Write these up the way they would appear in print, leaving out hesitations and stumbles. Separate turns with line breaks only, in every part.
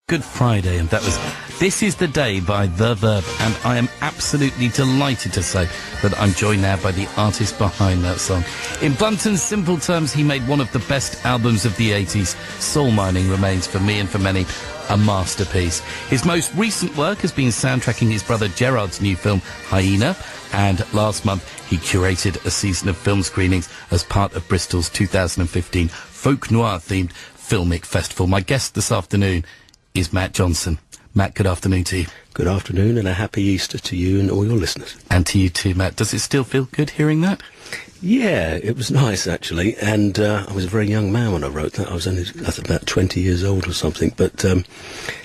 Good Friday, and that was This Is the Day by The Verb, and I am absolutely delighted to say that I'm joined now by the artist behind that song. In blunt and simple terms, he made one of the best albums of the 80s. Soul Mining remains, for me and for many, a masterpiece. His most recent work has been soundtracking his brother Gerard's new film, Hyena, and last month he curated a season of film screenings as part of Bristol's 2015 Folk Noir-themed Filmic Festival. My guest this afternoon is Matt Johnson. Matt, good afternoon to you.
Good afternoon, and a happy Easter to you and all your listeners.
And to you too, Matt. Does it still feel good hearing that?
Yeah, it was nice, actually, and I was a very young man when I wrote that. I was only about 20 years old or something, but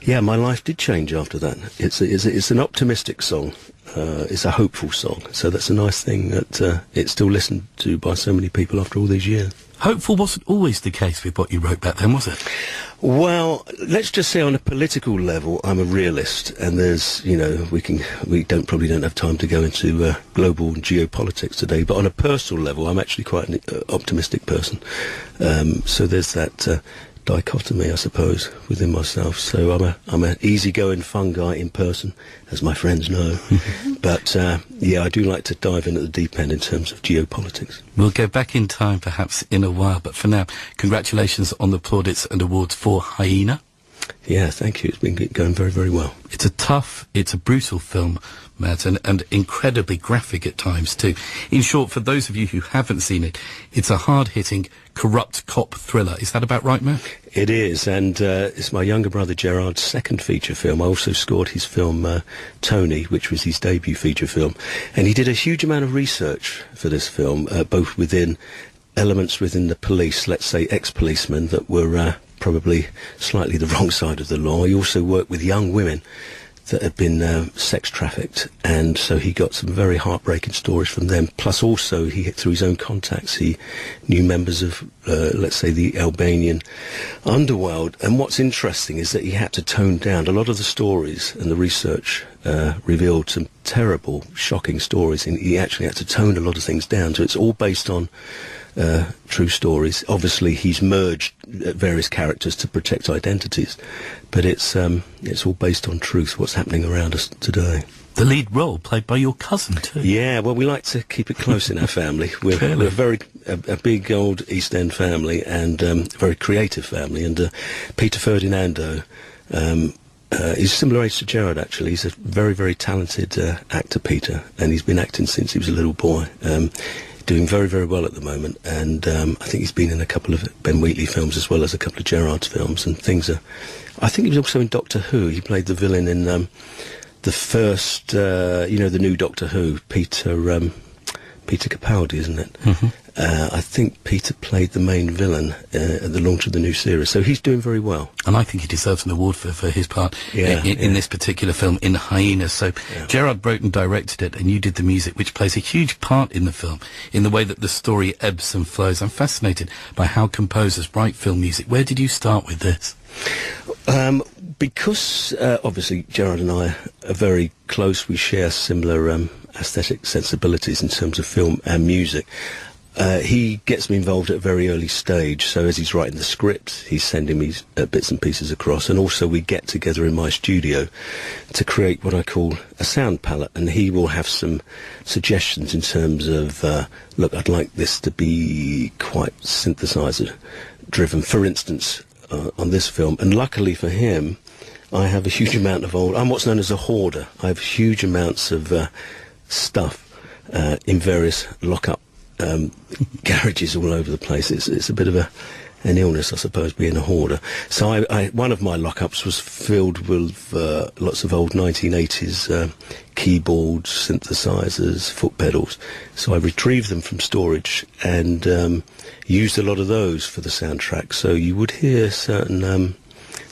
yeah, my life did change after that. It's an optimistic song. It's a hopeful song, so that's a nice thing that it's still listened to by so many people after all these years.
Hopeful wasn't always the case with what you wrote back then, was it?
Well, let's just say on a political level, I'm a realist, and there's, you know, we probably don't have time to go into global geopolitics today, but on a personal level, I'm actually quite an optimistic person. So there's that dichotomy, I suppose, within myself. So I'm an easygoing, fun guy in person, as my friends know. But yeah, I do like to dive in at the deep end in terms of geopolitics.
We'll go back in time perhaps in a while, but for now, congratulations on the plaudits and awards for Hyena.
Yeah, thank you. It's been going very, very well.
It's a tough, it's a brutal film, Matt, and incredibly graphic at times too. In short, for those of you who haven't seen it, it's a hard-hitting, corrupt cop thriller. Is that about right, Matt?
It is, and it's my younger brother Gerard's second feature film. I also scored his film Tony, which was his debut feature film, and he did a huge amount of research for this film, both within elements within the police, let's say ex-policemen that were probably slightly the wrong side of the law. He also worked with young women that had been sex trafficked, and so he got some very heartbreaking stories from them. Plus also, through his own contacts, he knew members of, let's say, the Albanian underworld. And what's interesting is that he had to tone down a lot of the stories, and the research revealed some terrible, shocking stories, and he actually had to tone a lot of things down. So it's all based on true stories. Obviously, he's merged various characters to protect identities, but it's all based on truth, what's happening around us today.
The lead role played by your cousin too.
Yeah, well, we like to keep it close in our family. We're a big old East End family, and a very creative family, and Peter Ferdinando he's similar age to Gerard, actually. He's a very, very talented actor, Peter, and he's been acting since he was a little boy. Doing very, very well at the moment, and I think he's been in a couple of Ben Wheatley films as well as a couple of Gerard's films, and things are... I think he was also in Doctor Who. He played the villain in the first, the new Doctor Who, Peter Capaldi, isn't it? Mm-hmm. I think Peter played the main villain at the launch of the new series, so he's doing very well.
And I think he deserves an award for his part in this particular film, in Hyena. So Gerard Broughton directed it, and you did the music, which plays a huge part in the film, in the way that the story ebbs and flows. I'm fascinated by how composers write film music. Where did you start with this?
Because obviously Gerard and I are very close, we share similar aesthetic sensibilities in terms of film and music. He gets me involved at a very early stage, so as he's writing the script, he's sending me bits and pieces across, and also we get together in my studio to create what I call a sound palette, and he will have some suggestions in terms of, look, I'd like this to be quite synthesizer driven, for instance, on this film. And luckily for him, I have a huge amount of I'm what's known as a hoarder. I have huge amounts of stuff in various lock-up garages all over the place. It's a bit of an illness, I suppose, being a hoarder. So one of my lockups was filled with lots of old 1980s keyboards, synthesizers, foot pedals. So I retrieved them from storage and used a lot of those for the soundtrack. So you would hear certain,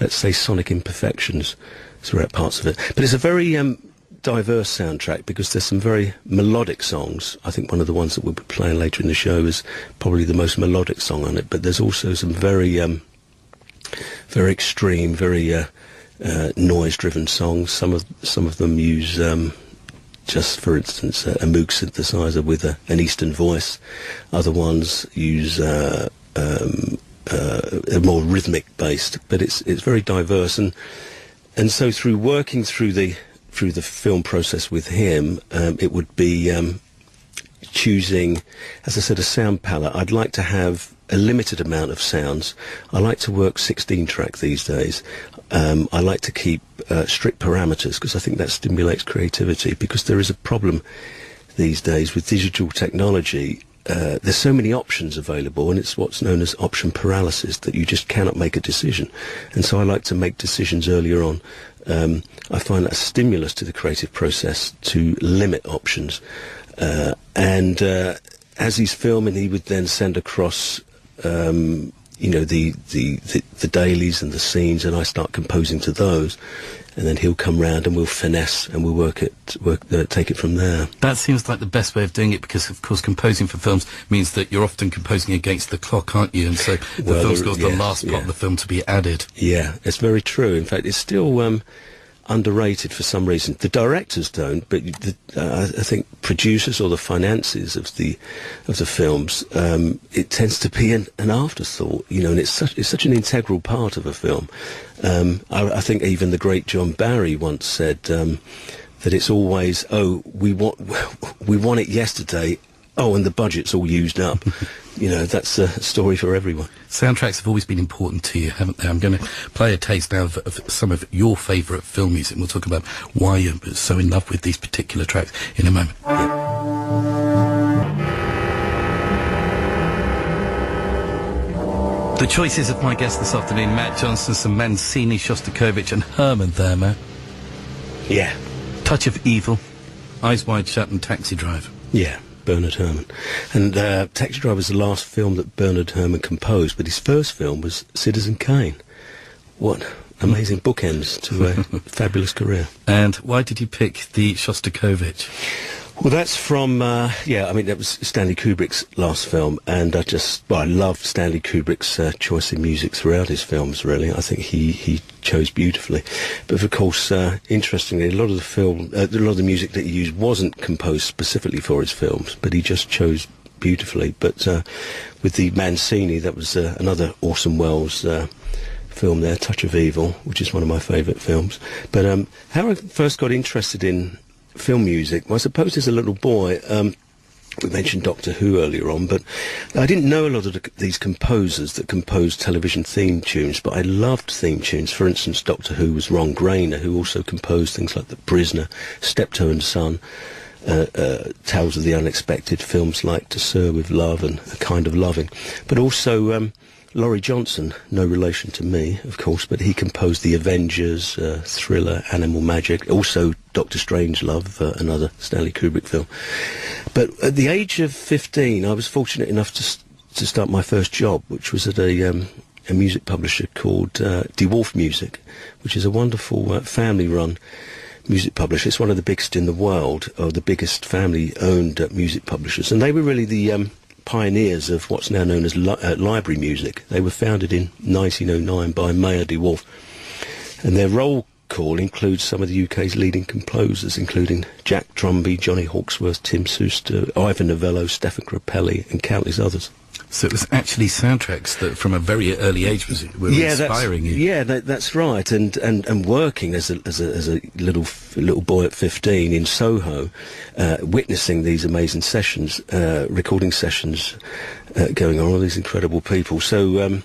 let's say, sonic imperfections throughout parts of it. But it's a very diverse soundtrack because there's some very melodic songs. I think one of the ones that we'll be playing later in the show is probably the most melodic song on it, but there's also some very very extreme, very noise driven songs. Some of them use just for instance a Moog synthesizer with an Eastern voice. Other ones use more rhythmic based, but it's very diverse, and so through working through the film process with him, it would be choosing, as I said, a sound palette. I'd like to have a limited amount of sounds. I like to work 16 track these days. I like to keep strict parameters because I think that stimulates creativity, because there is a problem these days with digital technology. There's so many options available, and it's what's known as option paralysis, that you just cannot make a decision. And so I like to make decisions earlier on. I find that a stimulus to the creative process to limit options. And as he's filming, he would then send across the dailies and the scenes, and I start composing to those, and then he'll come round and we'll finesse and we'll take it from there.
That seems like the best way of doing it, because of course composing for films means that you're often composing against the clock, aren't you? And so the film's got the last part of the film to be added.
Yeah, it's very true. In fact, it's still underrated for some reason. The directors don't, but I think producers or the finances of the films, it tends to be an afterthought, and it's such an integral part of a film. I think even the great John Barry once said that it's always, we want it yesterday. Oh, and the budget's all used up. That's a story for everyone.
Soundtracks have always been important to you, haven't they? I'm going to play a taste now of some of your favourite film music, and we'll talk about why you're so in love with these particular tracks in a moment.
Yeah.
The choices of my guests this afternoon: Matt Johnson, some Mancini, Shostakovich and Herman there, Matt.
Yeah.
Touch of Evil, Eyes Wide Shut and Taxi Driver.
Yeah. Bernard Herrmann. And Taxi Driver was the last film that Bernard Herrmann composed, but his first film was Citizen Kane. What amazing bookends to a fabulous career.
And why did you pick the Shostakovich?
Well, that's from, that was Stanley Kubrick's last film, and I love Stanley Kubrick's choice in music throughout his films, really. I think he chose beautifully. But of course, interestingly, a lot of the music that he used wasn't composed specifically for his films, but he just chose beautifully. But with the Mancini, that was another Orson Welles film there, Touch of Evil, which is one of my favourite films. But how I first got interested in film music, well, I suppose as a little boy, we mentioned Doctor Who earlier on, but I didn't know a lot of these composers that composed television theme tunes, but I loved theme tunes. For instance, Doctor Who was Ron Grainer, who also composed things like The Prisoner, Steptoe and Son, Tales of the Unexpected, films like To Sir with Love and A Kind of Loving, but also Laurie Johnson, no relation to me, of course, but he composed The Avengers, Thriller, Animal Magic, also Dr. Strangelove, another Stanley Kubrick film. But at the age of 15, I was fortunate enough to start my first job, which was at a music publisher called DeWolf Music, which is a wonderful family-run music publisher. It's one of the biggest in the world, or the biggest family-owned music publishers, and they were really the pioneers of what's now known as library music. They were founded in 1909 by Mayer DeWolf, and their roll call includes some of the UK's leading composers, including Jack Drumby, Johnny Hawksworth, Tim Souster, Ivan Novello, Stefan Grappelli, and countless others.
So it was actually soundtracks that, from a very early age, were inspiring you.
Yeah, that's right. And working as a little boy at 15 in Soho, witnessing these amazing sessions, recording sessions going on, all these incredible people. So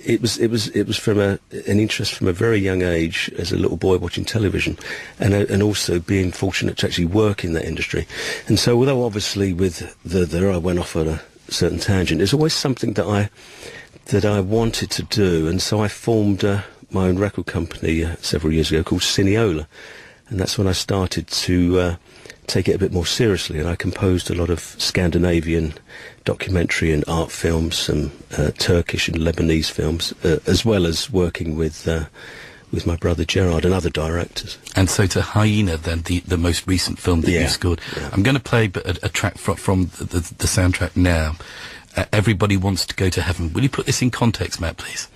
it was from an interest from a very young age as a little boy watching television, and also being fortunate to actually work in that industry. And so, although obviously with I went off on a certain tangent, there's always something that I wanted to do, and so I formed my own record company several years ago called Cineola, and that's when I started to take it a bit more seriously, and I composed a lot of Scandinavian documentary and art films, some Turkish and Lebanese films, as well as working with my brother Gerard and other directors.
And so to Hyena, then, the most recent film that you scored. Yeah. I'm going to play a track from the soundtrack now. Everybody Wants to Go to Heaven. Will you put this in context, Matt, please?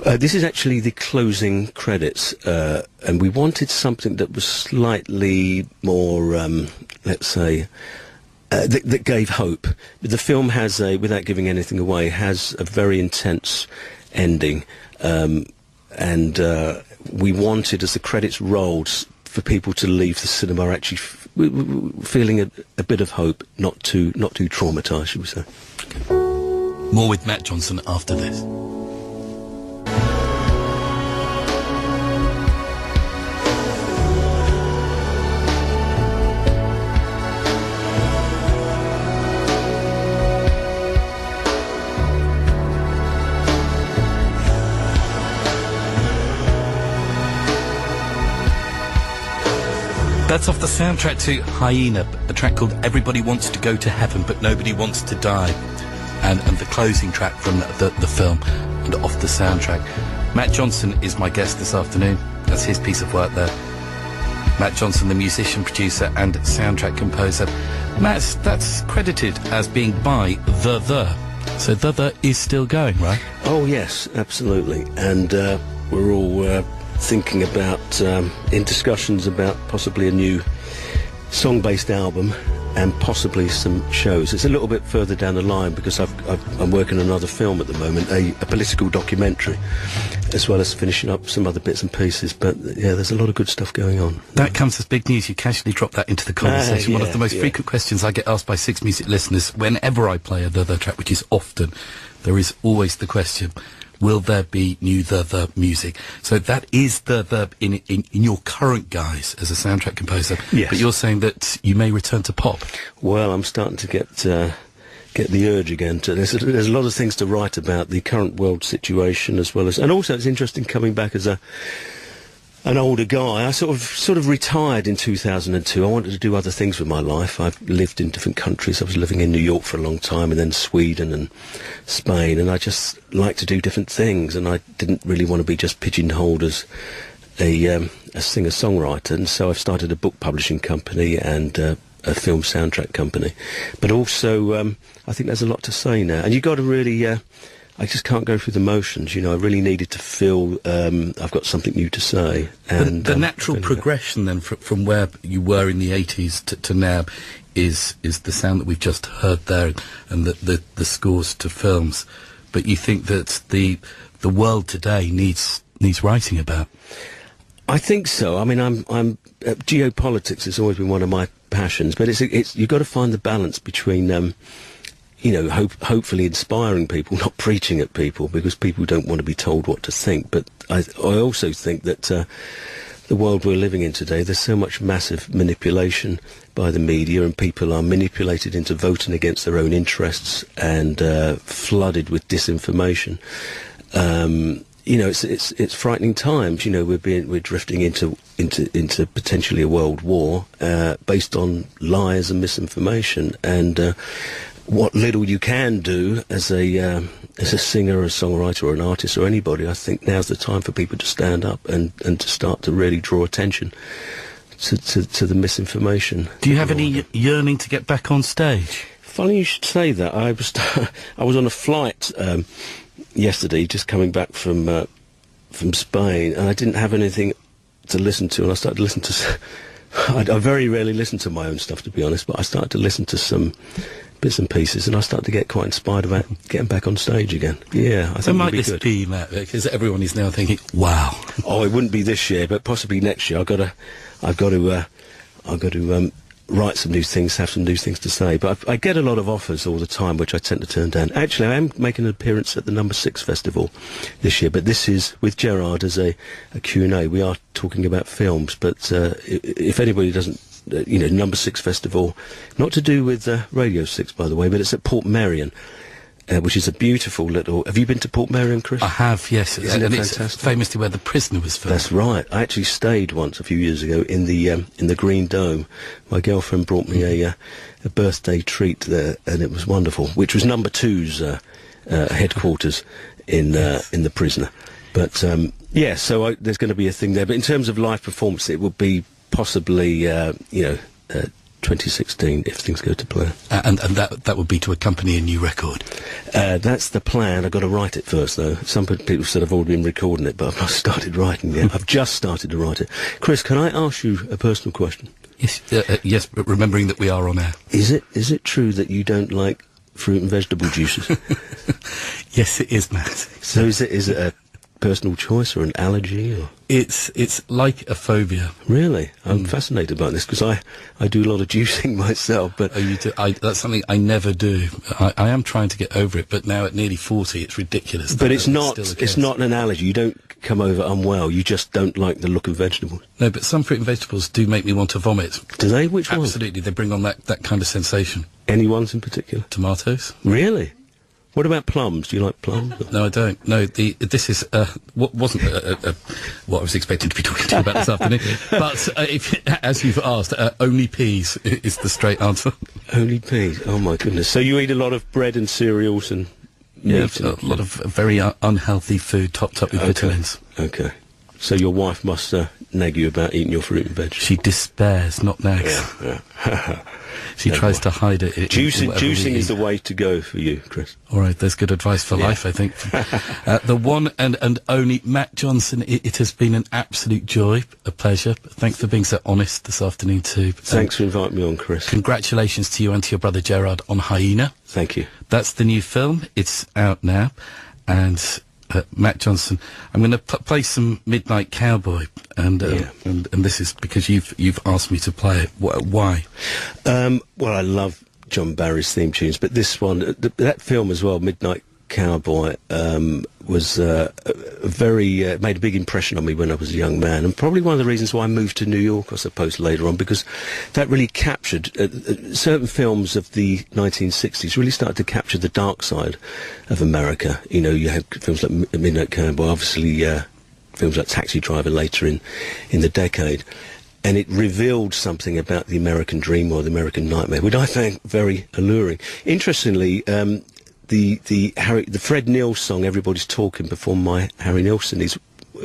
This is actually the closing credits, and we wanted something that was slightly more, let's say, that gave hope. The film has without giving anything away, has a very intense ending, and we wanted, as the credits rolled, for people to leave the cinema actually feeling a bit of hope, not too traumatised, should we say.
More with Matt Johnson after this. That's off the soundtrack to Hyena, a track called Everybody Wants to Go to Heaven But Nobody Wants to Die, and the closing track from the film and off the soundtrack. Matt Johnson is my guest this afternoon. That's his piece of work there. Matt Johnson, the musician, producer and soundtrack composer. Matt, that's credited as being by The. So The is still going, right?
Oh yes, absolutely. And we're all thinking about, in discussions about possibly a new song-based album and possibly some shows. It's a little bit further down the line because I'm working on another film at the moment, a political documentary, as well as finishing up some other bits and pieces. But yeah, there's a lot of good stuff going on.
That comes as big news. You casually drop that into the conversation.
Yeah,
one of the most frequent questions I get asked by Six Music listeners whenever I play a The track, which is often, there is always the question, will there be new The music? So that is The in your current guise as a soundtrack composer.
Yes.
But you're saying that you may return to pop.
Well, I'm starting to get the urge again. There's a lot of things to write about the current world situation, as well as, and also it's interesting coming back as an older guy. I sort of retired in 2002. I wanted to do other things with my life. I've lived in different countries. I was living in New York for a long time, and then Sweden and Spain, and I just like to do different things, and I didn't really want to be just pigeonholed as a singer-songwriter, and so I've started a book publishing company and a film soundtrack company. But also, I think there's a lot to say now, and you've got to really... I just can't go through the motions, you know. I really needed to feel I've got something new to say. And
the natural progression then from where you were in the 80s to now is the sound that we've just heard there, and the scores to films. But you think that the world today needs writing about?
I think so. I mean, I'm geopolitics has always been one of my passions, but it's you've got to find the balance between you know, hopefully inspiring people, not preaching at people, because people don't want to be told what to think. But I also think that the world we're living in today, there's so much massive manipulation by the media, and people are manipulated into voting against their own interests and flooded with disinformation. You know, it's frightening times. You know, we're drifting into potentially a world war based on lies and misinformation, and what little you can do as a singer, a songwriter, or an artist, or anybody, I think now's the time for people to stand up and to start to really draw attention to the misinformation.
Do you have any yearning to get back on stage?
Funny you should say that. I was on a flight yesterday, just coming back from Spain, and I didn't have anything to listen to, and I started to listen to. I very rarely listen to my own stuff, to be honest, but I started to listen to some bits and pieces, and I started to get quite inspired about getting back on stage again. Yeah, I think
so might
it'll be
this
good.
be, Matt, because everyone is now thinking, wow.
Oh, it wouldn't be this year, but possibly next year. I've got to write some new things, have some new things to say. But I get a lot of offers all the time, which I tend to turn down. Actually, I am making an appearance at the Number 6 Festival this year, but this is with Gerard as a Q&A. We are talking about films, but if anybody doesn't, you know, Number 6 Festival, not to do with Radio 6, by the way, but it's at Portmeirion, which is a beautiful little... Have you been to Portmeirion, Chris?
I have, yes.
Isn't it
and
fantastic?
It's famously where The Prisoner was filmed.
That's right. I actually stayed once a few years ago in the Green Dome. My girlfriend brought me a birthday treat there, and it was wonderful, which was Number 2's headquarters in The Prisoner. But, yeah, so there's going to be a thing there. But in terms of live performance, it would be possibly, 2016 if things go to plan.
And that would be to accompany a new record?
That's the plan. I've got to write it first, though. Some people said I've already been recording it, but I've not started writing yet. I've just started to write it. Chris, can I ask you a personal question?
Yes, yes, but remembering that we are on air.
Is it true that you don't like fruit and vegetable juices?
Yes, it is, Matt.
So is it a personal choice or an allergy? Or?
It's like a phobia.
Really? I'm fascinated by this because I do a lot of juicing myself, but...
Oh, you do? That's something I never do. I am trying to get over it, but now at nearly 40, it's ridiculous.
But it's not an allergy. You don't come over unwell. You just don't like the look of vegetables.
No, but some fruit and vegetables do make me want to vomit.
Do they? Which ones?
Absolutely, they bring on that kind of sensation.
Any ones in particular?
Tomatoes?
Really? What about plums? Do you like plums?
No, I don't. No, this is what wasn't what I was expecting to be talking to you about this afternoon. But as you've asked, only peas is the straight answer.
Only peas? Oh my goodness! So you eat a lot of bread and cereals and meat?
Yeah, a lot of very unhealthy food topped up with vitamins.
Okay. So your wife must nag you about eating your fruit and veg.
She despairs, not nags.
Yeah.
She tries to hide it.
Juicing is the way to go for you, Chris.
All right, there's good advice for life, I think. The one and only Matt Johnson. It has been an absolute joy, a pleasure. Thanks for being so honest this afternoon too.
Thanks for inviting me on, Chris.
Congratulations to you and to your brother Gerard on Hyena.
Thank you.
That's the new film. It's out now, and Matt Johnson, I'm going to play some Midnight Cowboy, and this is because you've asked me to play it. Why?
Well, I love John Barry's theme tunes, but this one, that film as well, Midnight Cowboy, was made a big impression on me when I was a young man, and probably one of the reasons why I moved to New York, I suppose, later on, because that really captured certain films of the 1960s really started to capture the dark side of America. You know, you had films like Midnight Cowboy, obviously films like Taxi Driver later in the decade. And it revealed something about the American dream or the American nightmare, which I found very alluring. Interestingly, the Fred Neil song "Everybody's Talking" performed by Harry Nilsson is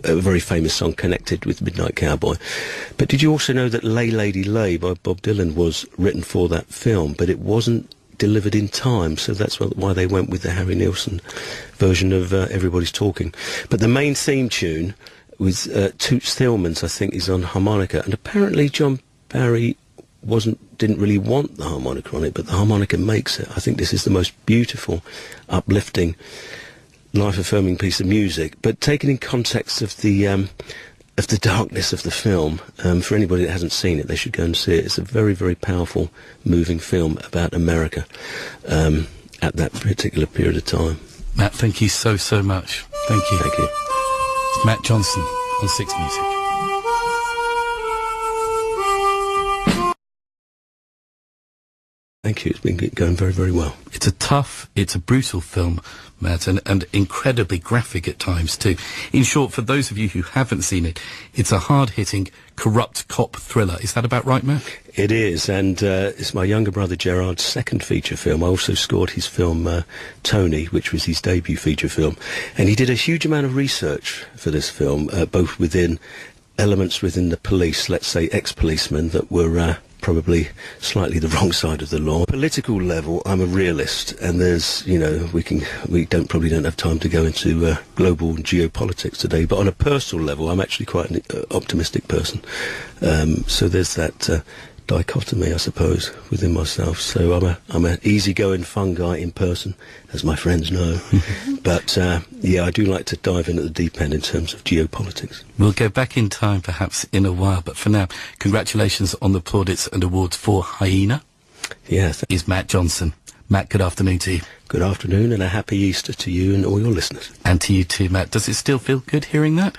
a very famous song connected with Midnight Cowboy. But did you also know that "Lay Lady Lay" by Bob Dylan was written for that film, but it wasn't delivered in time, so that's why they went with the Harry Nilsson version of "Everybody's Talking." But the main theme tune with Toots Thielemans, I think, is on harmonica, and apparently John Barry didn't really want the harmonica on it, but the harmonica makes it. I think this is the most beautiful, uplifting, life-affirming piece of music. But taken in context of the darkness of the film, for anybody that hasn't seen it, they should go and see it. It's a very, very powerful, moving film about America at that particular period of time.
Matt, thank you so much. Thank you.
Thank you.
It's Matt Johnson on Six Music.
Thank you. It's been going very, very well.
It's a brutal film, Matt, and incredibly graphic at times too. In short, for those of you who haven't seen it, it's a hard-hitting, corrupt cop thriller. Is that about right, Matt?
It is, and it's my younger brother Gerard's second feature film. I also scored his film Tony, which was his debut feature film. And he did a huge amount of research for this film, both within elements within the police, let's say ex-policemen that were probably slightly the wrong side of the law. Political level, I'm a realist, and there's, you know, we probably don't have time to go into global geopolitics today, but on a personal level, I'm actually quite an optimistic person. So there's that dichotomy, I suppose, within myself. So I'm an easygoing, fun guy in person, as my friends know. But yeah, I do like to dive in at the deep end in terms of geopolitics.
We'll go back in time, perhaps in a while. But for now, congratulations on the plaudits and awards for Hyena.
Yes,
is Matt Johnson. Matt, good afternoon to you.
Good afternoon, and a happy Easter to you and all your listeners.
And to you too, Matt. Does it still feel good hearing that?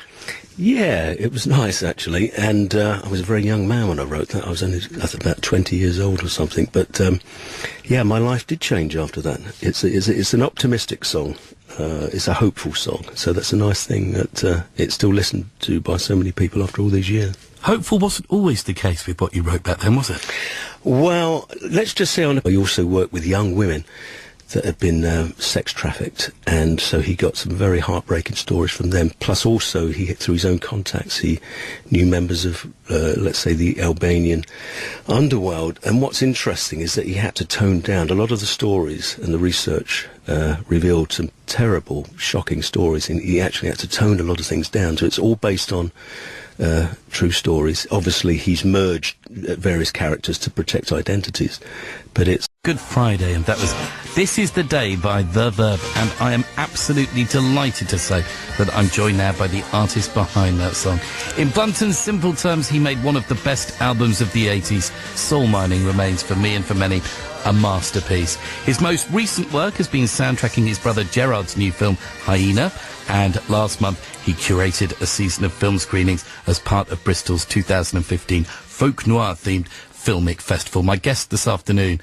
Yeah, it was nice, actually, and I was a very young man when I wrote that. I was only about 20 years old or something, but yeah, my life did change after that. It's an optimistic song. It's a hopeful song, so that's a nice thing that it's still listened to by so many people after all these years.
Hopeful wasn't always the case with what you wrote back then, was it?
Well, let's just say I also work with young women that had been sex trafficked, and so he got some very heartbreaking stories from them. Plus also, through his own contacts, he knew members of, let's say, the Albanian underworld. And what's interesting is that he had to tone down a lot of the stories, and the research revealed some terrible, shocking stories, and he actually had to tone a lot of things down. So it's all based on true stories. Obviously, he's merged various characters to protect identities, but it's
Good Friday, and that was This Is the Day by The Verb, and I am absolutely delighted to say that I'm joined now by the artist behind that song. In blunt and simple terms, he made one of the best albums of the 80s. Soul Mining remains, for me and for many, a masterpiece. His most recent work has been soundtracking his brother Gerard's new film, Hyena, and last month he curated a season of film screenings as part of Bristol's 2015 Folk Noir-themed Filmic Festival. My guest this afternoon